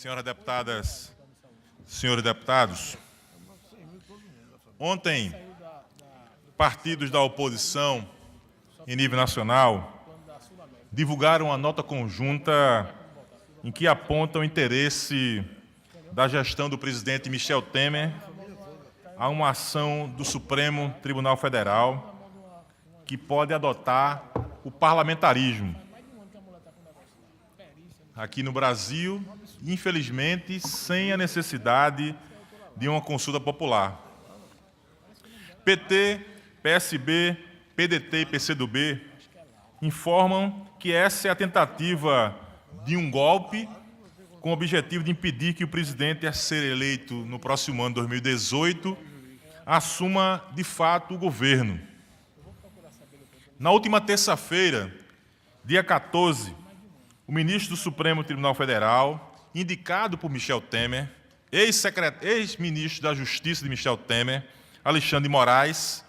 Senhoras deputadas, senhores deputados, ontem, partidos da oposição, em nível nacional, divulgaram uma nota conjunta em que apontam o interesse da gestão do presidente Michel Temer a uma ação do Supremo Tribunal Federal que pode adotar o parlamentarismo aqui no Brasil, infelizmente, sem a necessidade de uma consulta popular. PT, PSB, PDT e PCdoB informam que essa é a tentativa de um golpe com o objetivo de impedir que o presidente a ser eleito no próximo ano, 2018, assuma, de fato, o governo. Na última terça-feira, dia 14, o ministro do Supremo Tribunal Federal, indicado por Michel Temer, ex-ministro da Justiça de Michel Temer, Alexandre de Moraes,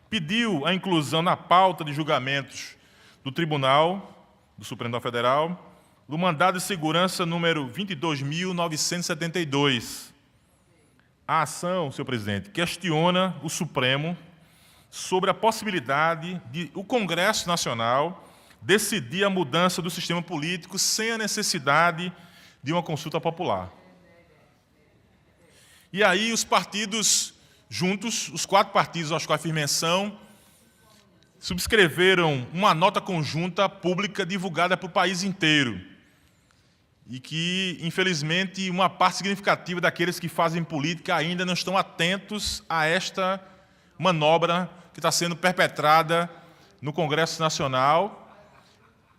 pediu a inclusão na pauta de julgamentos do Tribunal do Supremo Tribunal Federal do mandado de segurança número 22.972. A ação, senhor presidente, questiona o Supremo sobre a possibilidade de o Congresso Nacional decidir a mudança do sistema político sem a necessidade de uma consulta popular. E aí os partidos juntos, os 4 partidos aos quais fiz menção, subscreveram uma nota conjunta pública divulgada para o país inteiro e que, infelizmente, uma parte significativa daqueles que fazem política ainda não estão atentos a esta manobra que está sendo perpetrada no Congresso Nacional,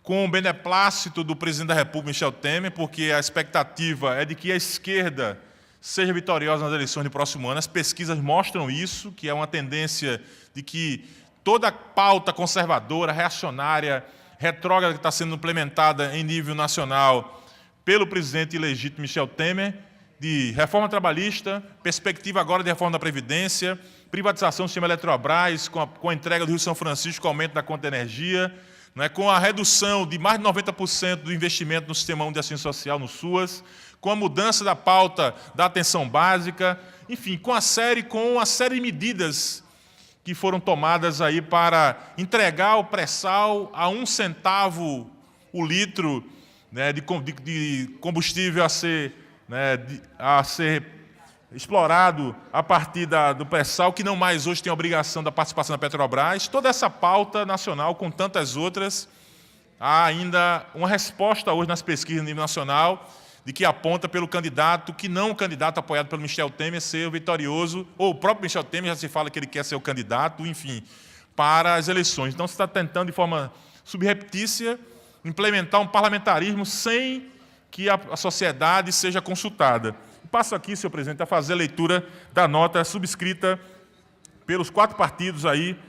com o beneplácito do presidente da República, Michel Temer, porque a expectativa é de que a esquerda seja vitoriosa nas eleições do próximo ano. As pesquisas mostram isso, que é uma tendência de que toda a pauta conservadora, reacionária, retrógrada que está sendo implementada em nível nacional pelo presidente ilegítimo Michel Temer, de reforma trabalhista, perspectiva agora de reforma da Previdência, privatização do sistema Eletrobras, com a entrega do Rio São Francisco, com o aumento da conta de energia, com a redução de mais de 90% do investimento no Sistema Único de Assistência Social, no SUAS, com a mudança da pauta da atenção básica, enfim, com a série de medidas que foram tomadas aí para entregar o pré-sal a 1 centavo o litro, de combustível a ser explorado a partir do pré-sal, que não mais hoje tem a obrigação da participação da Petrobras. Toda essa pauta nacional, com tantas outras, há ainda uma resposta hoje nas pesquisas no nível nacional de que aponta pelo candidato, que não o candidato apoiado pelo Michel Temer, ser o vitorioso, ou o próprio Michel Temer já se fala que ele quer ser o candidato, enfim, para as eleições. Então, se está tentando, de forma subreptícia, implementar um parlamentarismo sem que a sociedade seja consultada. Passo aqui, senhor presidente, a fazer a leitura da nota subscrita pelos 4 partidos aí,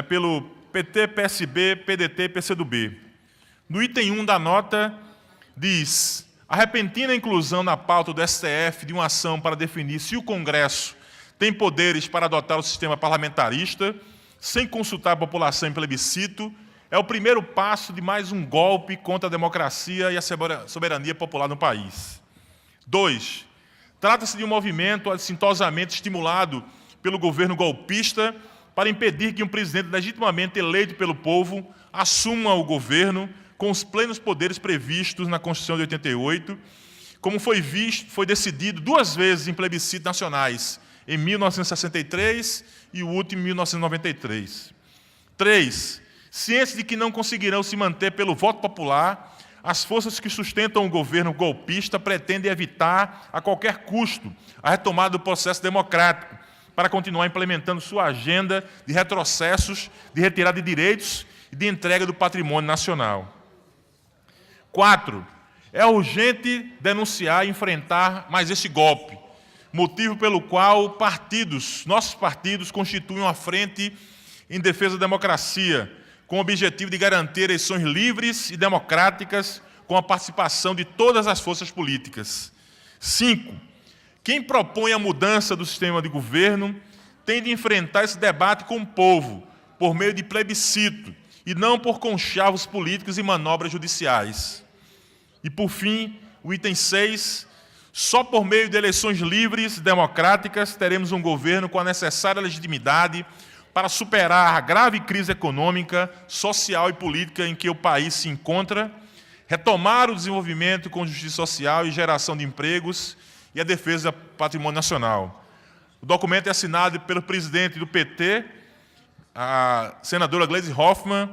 pelo PT, PSB, PDT e PCdoB. No item 1 da nota, diz: a repentina inclusão na pauta do STF de uma ação para definir se o Congresso tem poderes para adotar o sistema parlamentarista, sem consultar a população em plebiscito, é o primeiro passo de mais um golpe contra a democracia e a soberania popular no país. 2. Trata-se de um movimento assintosamente estimulado pelo governo golpista para impedir que um presidente legitimamente eleito pelo povo assuma o governo com os plenos poderes previstos na Constituição de 88, como foi decidido 2 vezes em plebiscitos nacionais, em 1963 e o último em 1993. 3. Cientes de que não conseguirão se manter pelo voto popular, as forças que sustentam o governo golpista pretendem evitar, a qualquer custo, a retomada do processo democrático, para continuar implementando sua agenda de retrocessos, de retirada de direitos e de entrega do patrimônio nacional. 4. É urgente denunciar e enfrentar mais esse golpe, motivo pelo qual nossos partidos constituem uma frente em defesa da democracia, com o objetivo de garantir eleições livres e democráticas com a participação de todas as forças políticas. 5. Quem propõe a mudança do sistema de governo tem de enfrentar esse debate com o povo, por meio de plebiscito, e não por conchavos políticos e manobras judiciais. E, por fim, o item 6, Só por meio de eleições livres e democráticas teremos um governo com a necessária legitimidade para superar a grave crise econômica, social e política em que o país se encontra, retomar o desenvolvimento com justiça social e geração de empregos e a defesa do patrimônio nacional. O documento é assinado pelo presidente do PT, a senadora Gleisi Hoffmann,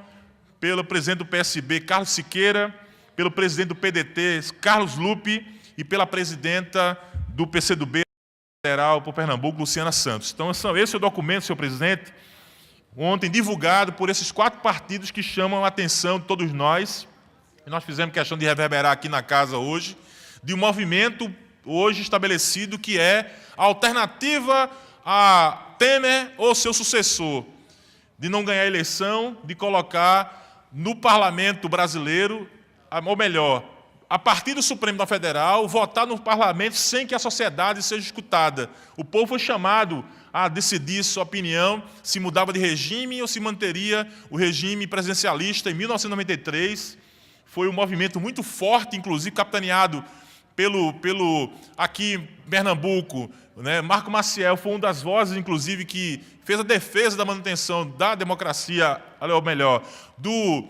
pelo presidente do PSB, Carlos Siqueira, pelo presidente do PDT, Carlos Lupe, e pela presidenta do PCdoB federal por Pernambuco, Luciana Santos. Então, esse é o documento, senhor presidente, ontem divulgado por esses 4 partidos que chamam a atenção de todos nós, e nós fizemos questão de reverberar aqui na casa hoje, de um movimento hoje estabelecido que é a alternativa a Temer ou seu sucessor, de não ganhar a eleição, de colocar no parlamento brasileiro, ou melhor, a partir do Supremo da Federal, votar no parlamento sem que a sociedade seja escutada. O povo foi chamado a decidir sua opinião, se mudava de regime ou se manteria o regime presidencialista em 1993. Foi um movimento muito forte, inclusive capitaneado pelo aqui em Pernambuco, né? Marco Maciel foi uma das vozes, inclusive, que fez a defesa da manutenção da democracia, ou melhor, do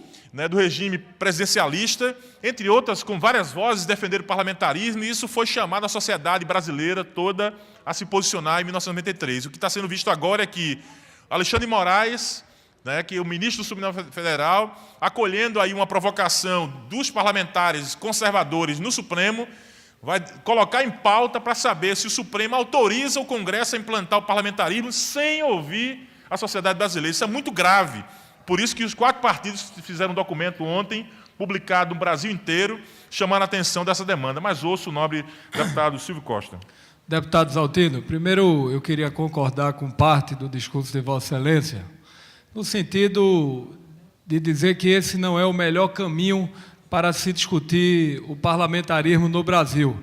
regime presidencialista, entre outras, com várias vozes, defenderam o parlamentarismo, e isso foi chamado a sociedade brasileira toda a se posicionar em 1993. O que está sendo visto agora é que Alexandre de Moraes, que é o ministro do Supremo Federal, acolhendo aí uma provocação dos parlamentares conservadores no Supremo, vai colocar em pauta para saber se o Supremo autoriza o Congresso a implantar o parlamentarismo sem ouvir a sociedade brasileira. Isso é muito grave. Por isso que os 4 partidos fizeram um documento ontem, publicado no Brasil inteiro, chamando a atenção dessa demanda. Mas ouço o nobre deputado Silvio Costa. Deputado Zaltino, primeiro eu queria concordar com parte do discurso de Vossa Excelência, no sentido de dizer que esse não é o melhor caminho para se discutir o parlamentarismo no Brasil.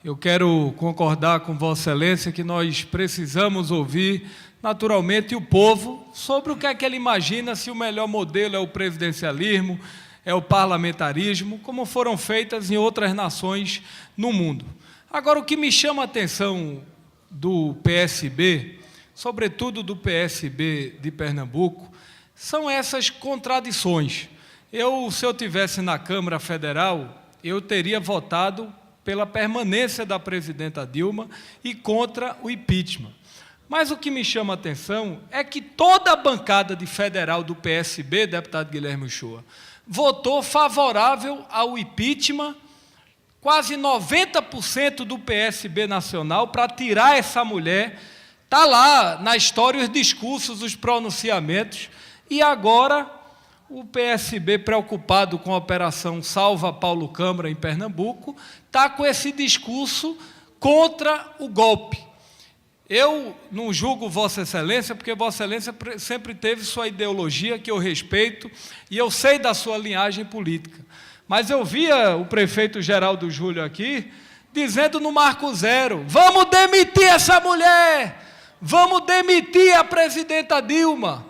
Eu quero concordar com Vossa Excelência que nós precisamos ouvir, naturalmente, o povo sobre o que é que ele imagina, se o melhor modelo é o presidencialismo, é o parlamentarismo, como foram feitas em outras nações no mundo. Agora, o que me chama a atenção do PSB, sobretudo do PSB de Pernambuco, são essas contradições. Se eu tivesse na Câmara Federal, eu teria votado pela permanência da presidenta Dilma e contra o impeachment. Mas o que me chama a atenção é que toda a bancada de federal do PSB, deputado Guilherme Uchoa, votou favorável ao impeachment, quase 90% do PSB nacional, para tirar essa mulher. Está lá na história os discursos, os pronunciamentos, e agora o PSB, preocupado com a Operação Salva Paulo Câmara em Pernambuco, está com esse discurso contra o golpe. Eu não julgo Vossa Excelência, porque Vossa Excelência sempre teve sua ideologia, que eu respeito, e eu sei da sua linhagem política. Mas eu via o prefeito Geraldo Júlio aqui, dizendo no Marco Zero, vamos demitir essa mulher, vamos demitir a presidenta Dilma.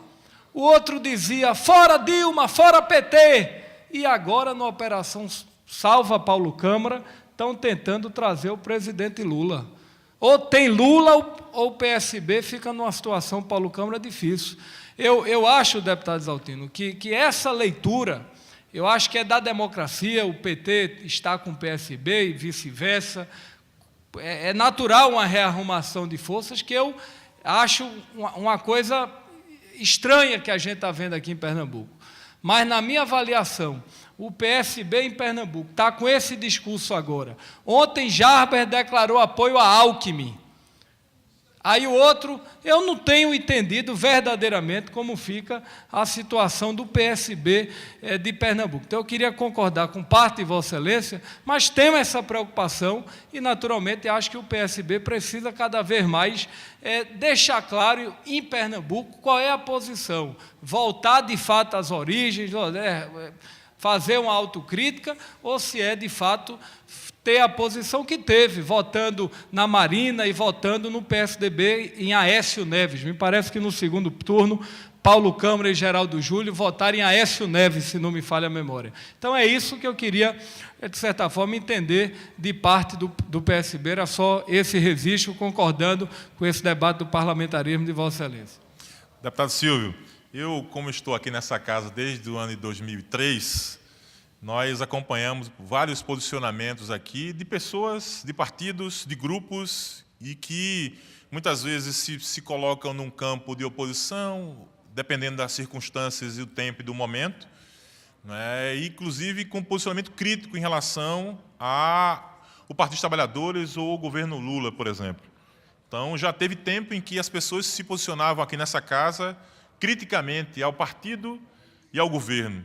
O outro dizia, fora Dilma, fora PT. E agora, na Operação Salva Paulo Câmara, estão tentando trazer o presidente Lula. Ou tem Lula, ou o PSB fica numa situação Paulo Câmara difícil. Eu acho, deputado Zaltino, que essa leitura, eu acho que é da democracia, o PT está com o PSB e vice-versa. É natural uma rearrumação de forças, que eu acho uma coisa estranha que a gente está vendo aqui em Pernambuco. Mas, na minha avaliação, o PSB em Pernambuco está com esse discurso agora. Ontem, Jarber declarou apoio a Alckmin. Aí o outro, eu não tenho entendido verdadeiramente como fica a situação do PSB de Pernambuco. Então, eu queria concordar com parte de Vossa Excelência, mas tenho essa preocupação e, naturalmente, acho que o PSB precisa cada vez mais deixar claro em Pernambuco qual é a posição. Voltar, de fato, às origens, fazer uma autocrítica, ou se é, de fato, ter a posição que teve, votando na Marina e votando no PSDB em Aécio Neves. Me parece que no segundo turno Paulo Câmara e Geraldo Júlio votarem Aécio Neves, se não me falha a memória. Então é isso que eu queria, de certa forma, entender de parte do PSB, era só esse registro, concordando com esse debate do parlamentarismo de Vossa Excelência. Deputado Silvio, eu, como estou aqui nessa casa desde o ano de 2003, nós acompanhamos vários posicionamentos aqui de pessoas, de partidos, de grupos, e que muitas vezes se colocam num campo de oposição, dependendo das circunstâncias e do tempo e do momento, né? Inclusive com posicionamento crítico em relação ao Partido dos Trabalhadores ou o governo Lula, por exemplo. Então, já teve tempo em que as pessoas se posicionavam aqui nessa casa criticamente ao partido e ao governo.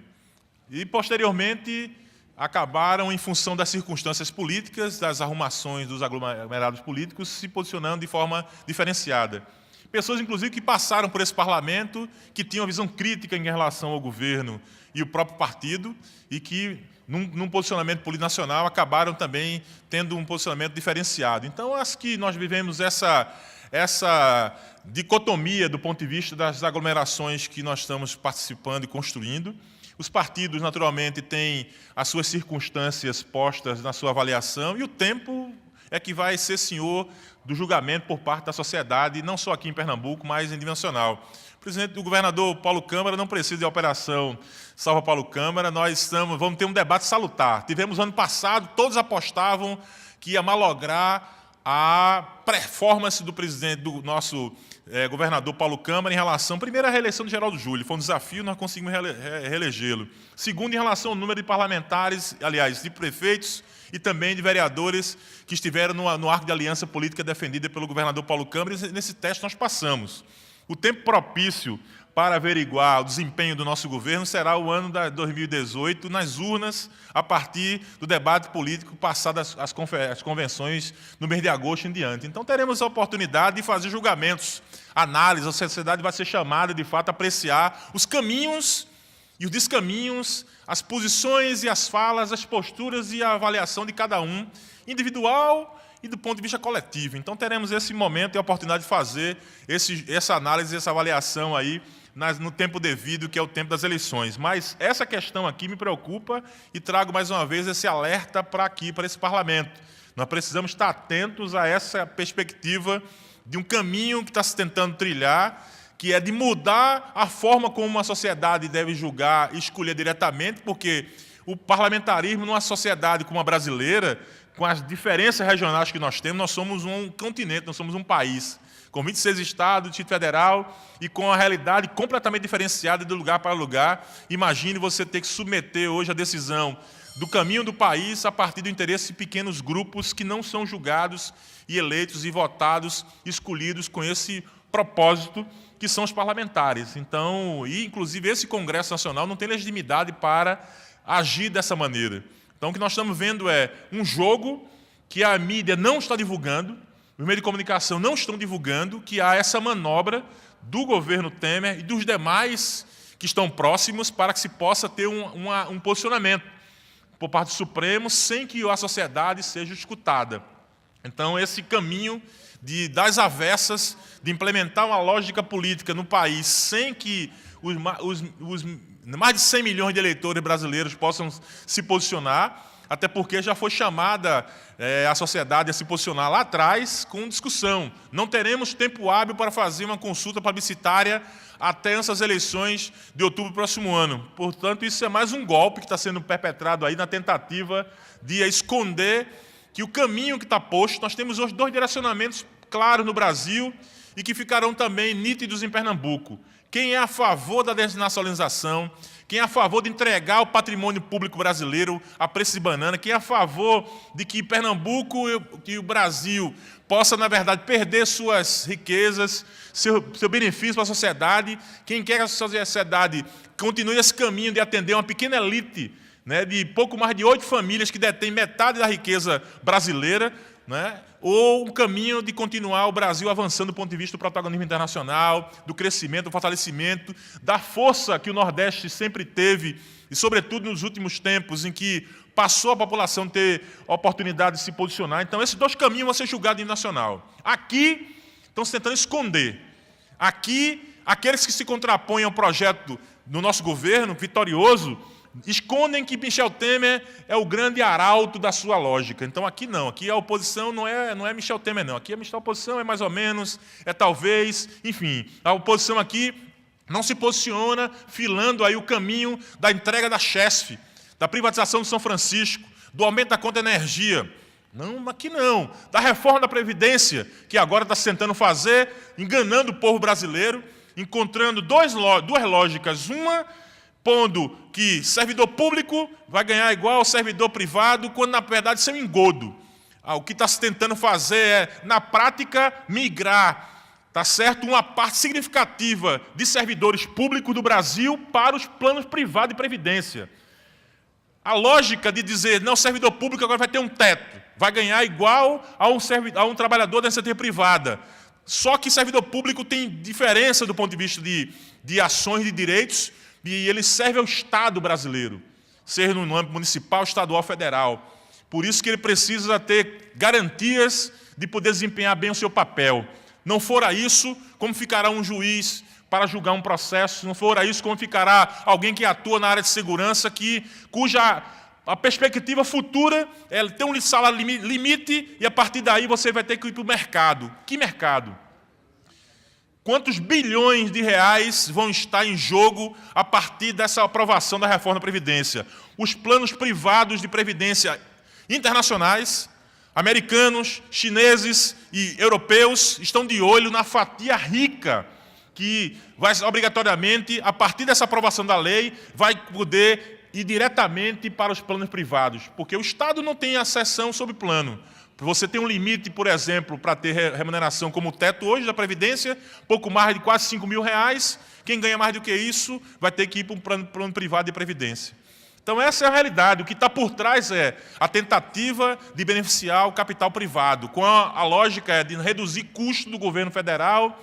E, posteriormente, acabaram, em função das circunstâncias políticas, das arrumações dos aglomerados políticos, se posicionando de forma diferenciada. Pessoas, inclusive, que passaram por esse parlamento, que tinham uma visão crítica em relação ao governo e o próprio partido, e que, num posicionamento político nacional, acabaram também tendo um posicionamento diferenciado. Então, acho que nós vivemos essa dicotomia do ponto de vista das aglomerações que nós estamos participando e construindo. Os partidos, naturalmente, têm as suas circunstâncias postas na sua avaliação, e o tempo é que vai ser senhor do julgamento por parte da sociedade, não só aqui em Pernambuco, mas em nível nacional. O governador Paulo Câmara não precisa de operação Salva Paulo Câmara, nós vamos ter um debate salutar. Tivemos ano passado, todos apostavam que ia malograr a performance do presidente, do nosso governador Paulo Câmara, em relação, primeiro, à reeleição de Geraldo Júlio. Foi um desafio, nós conseguimos reelegê-lo. Segundo, em relação ao número de parlamentares, aliás, de prefeitos e também de vereadores que estiveram no arco de aliança política defendida pelo governador Paulo Câmara, e nesse teste nós passamos. O tempo propício para averiguar o desempenho do nosso governo será o ano de 2018, nas urnas, a partir do debate político passadas as convenções no mês de agosto em diante. Então, teremos a oportunidade de fazer julgamentos, análise, a sociedade vai ser chamada, de fato, a apreciar os caminhos e os descaminhos, as posições e as falas, as posturas e a avaliação de cada um, individual e do ponto de vista coletivo. Então, teremos esse momento e a oportunidade de fazer essa análise, essa avaliação aí no tempo devido, que é o tempo das eleições. Mas essa questão aqui me preocupa e trago mais uma vez esse alerta para aqui, para esse parlamento. Nós precisamos estar atentos a essa perspectiva de um caminho que está se tentando trilhar, que é de mudar a forma como uma sociedade deve julgar e escolher diretamente, porque o parlamentarismo, numa sociedade como a brasileira, com as diferenças regionais que nós temos, nós somos um continente, nós somos um país, com 26 estados, Distrito Federal, e com a realidade completamente diferenciada de lugar para lugar. Imagine você ter que submeter hoje a decisão do caminho do país a partir do interesse de pequenos grupos que não são julgados e eleitos e votados, escolhidos com esse propósito, que são os parlamentares. Então, e inclusive esse Congresso Nacional não tem legitimidade para agir dessa maneira. Então, o que nós estamos vendo é um jogo que a mídia não está divulgando, os meios de comunicação não estão divulgando, que há essa manobra do governo Temer e dos demais que estão próximos para que se possa ter um posicionamento por parte do Supremo sem que a sociedade seja escutada. Então, esse caminho das avessas, de implementar uma lógica política no país sem que os mais de 100 milhões de eleitores brasileiros possam se posicionar, até porque já foi chamada a sociedade a se posicionar lá atrás com discussão. Não teremos tempo hábil para fazer uma consulta plebiscitária até essas eleições de outubro do próximo ano. Portanto, isso é mais um golpe que está sendo perpetrado aí na tentativa de esconder que o caminho que está posto, nós temos hoje 2 direcionamentos claros no Brasil e que ficarão também nítidos em Pernambuco. Quem é a favor da desnacionalização, quem é a favor de entregar o patrimônio público brasileiro a preço de banana, quem é a favor de que Pernambuco e o Brasil possa, na verdade, perder suas riquezas, seu benefício para a sociedade, quem quer que a sociedade continue esse caminho de atender uma pequena elite, né, de pouco mais de 8 famílias que detêm metade da riqueza brasileira, né, ou o caminho de continuar o Brasil avançando do ponto de vista do protagonismo internacional, do crescimento, do fortalecimento, da força que o Nordeste sempre teve, e sobretudo nos últimos tempos, em que passou a população ter a oportunidade de se posicionar. Então, esses 2 caminhos vão ser julgados em nacional. Aqui, estão se tentando esconder. Aqui, aqueles que se contrapõem ao projeto do nosso governo vitorioso escondem que Michel Temer é o grande arauto da sua lógica. Então aqui não, aqui a oposição não é Michel Temer não, aqui a oposição é mais ou menos, é talvez, enfim, a oposição aqui não se posiciona filando aí o caminho da entrega da Chesf, da privatização do São Francisco, do aumento da conta de energia. Não, aqui não. Da reforma da Previdência, que agora está se tentando fazer, enganando o povo brasileiro, encontrando duas lógicas. Uma, pondo que servidor público vai ganhar igual ao servidor privado, quando, na verdade, isso é um engodo. O que está se tentando fazer é, na prática, migrar, tá certo? Uma parte significativa de servidores públicos do Brasil para os planos privados de previdência. A lógica de dizer, não, servidor público agora vai ter um teto, vai ganhar igual a um trabalhador da iniciativa privada. Só que servidor público tem diferença do ponto de vista de ações de direitos, e ele serve ao Estado brasileiro, seja no âmbito municipal, estadual, federal. Por isso que ele precisa ter garantias de poder desempenhar bem o seu papel. Não fora isso, como ficará um juiz para julgar um processo? Não fora isso, como ficará alguém que atua na área de segurança, cuja a perspectiva futura é ter um salário limite e, a partir daí, você vai ter que ir para o mercado. Que mercado? Quantos bilhões de reais vão estar em jogo a partir dessa aprovação da reforma da Previdência? Os planos privados de previdência internacionais, americanos, chineses e europeus estão de olho na fatia rica que vai, obrigatoriamente, a partir dessa aprovação da lei, vai poder ir diretamente para os planos privados, porque o Estado não tem acessão sobre plano. Você tem um limite, por exemplo, para ter remuneração como o teto hoje da Previdência, pouco mais de quase R$5.000. Quem ganha mais do que isso vai ter que ir para um plano privado de Previdência. Então, essa é a realidade. O que está por trás é a tentativa de beneficiar o capital privado, com a lógica de reduzir custo do governo federal,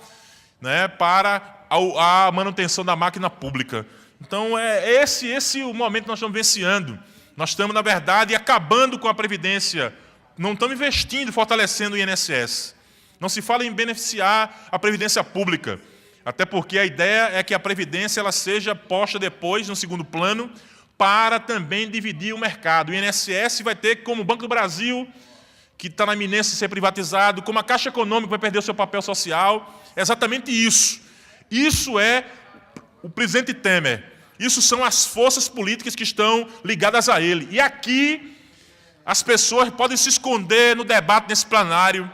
né, para a manutenção da máquina pública. Então, é esse o momento que nós estamos vivenciando. Nós estamos, na verdade, acabando com a Previdência. Não estamos investindo, fortalecendo o INSS. Não se fala em beneficiar a Previdência Pública, até porque a ideia é que a Previdência ela seja posta depois, no segundo plano, para também dividir o mercado. O INSS vai ter, como o Banco do Brasil, que está na iminência de ser privatizado, como a Caixa Econômica vai perder o seu papel social. É exatamente isso. Isso é o presidente Temer. Isso são as forças políticas que estão ligadas a ele. E aqui as pessoas podem se esconder no debate nesse plenário,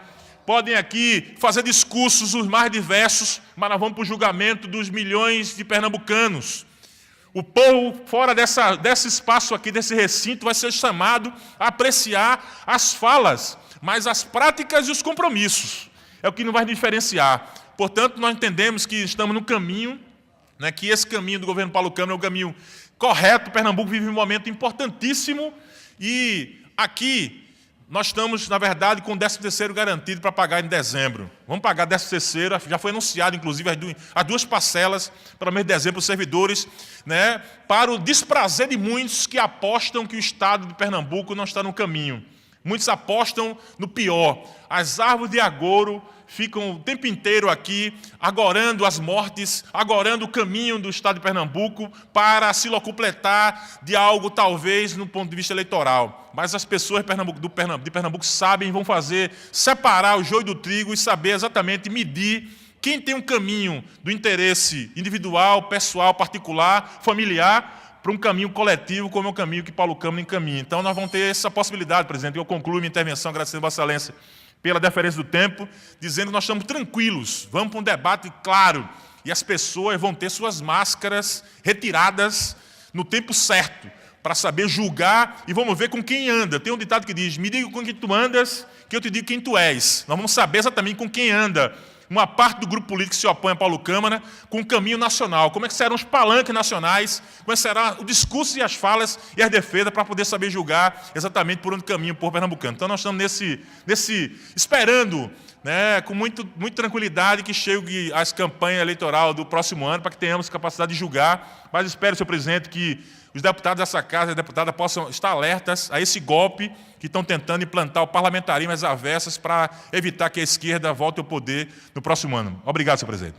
podem aqui fazer discursos os mais diversos, mas nós vamos para o julgamento dos milhões de pernambucanos. O povo, fora desse espaço aqui, desse recinto, vai ser chamado a apreciar as falas, mas as práticas e os compromissos. É o que não vai diferenciar. Portanto, nós entendemos que estamos no caminho, né, que esse caminho do governo Paulo Câmara é o caminho correto. Pernambuco vive um momento importantíssimo e aqui nós estamos, na verdade, com o 13º garantido para pagar em dezembro. Vamos pagar 13º, já foi anunciado, inclusive, as duas parcelas para o mês de dezembro para os servidores, né, para o desprazer de muitos que apostam que o Estado de Pernambuco não está no caminho. Muitos apostam no pior. As árvores de agouro ficam o tempo inteiro aqui, agorando as mortes, agorando o caminho do Estado de Pernambuco para se locupletar de algo, talvez, no ponto de vista eleitoral. Mas as pessoas de Pernambuco sabem, vão separar o joio do trigo e saber exatamente medir quem tem um caminho do interesse individual, pessoal, particular, familiar, para um caminho coletivo, como é o caminho que Paulo Câmara encaminha. Então, nós vamos ter essa possibilidade, presidente. Eu concluo minha intervenção agradecendo a Vossa Excelência pela deferência do tempo, dizendo que nós estamos tranquilos, vamos para um debate claro, e as pessoas vão ter suas máscaras retiradas no tempo certo, para saber julgar, e vamos ver com quem anda. Tem um ditado que diz, me diga com quem tu andas, que eu te digo quem tu és. Nós vamos saber exatamente com quem anda uma parte do grupo político que se opõe a Paulo Câmara, com o caminho nacional. Como é que serão os palanques nacionais, como é que será o discurso e as falas e as defesas para poder saber julgar exatamente por onde caminha o povo pernambucano. Então nós estamos esperando, né, com muita tranquilidade que chegue a campanha eleitoral do próximo ano, para que tenhamos capacidade de julgar, mas espero, senhor presidente, que os deputados dessa casa e deputadas possam estar alertas a esse golpe que estão tentando implantar o parlamentarismo às avessas para evitar que a esquerda volte ao poder no próximo ano. Obrigado, senhor presidente.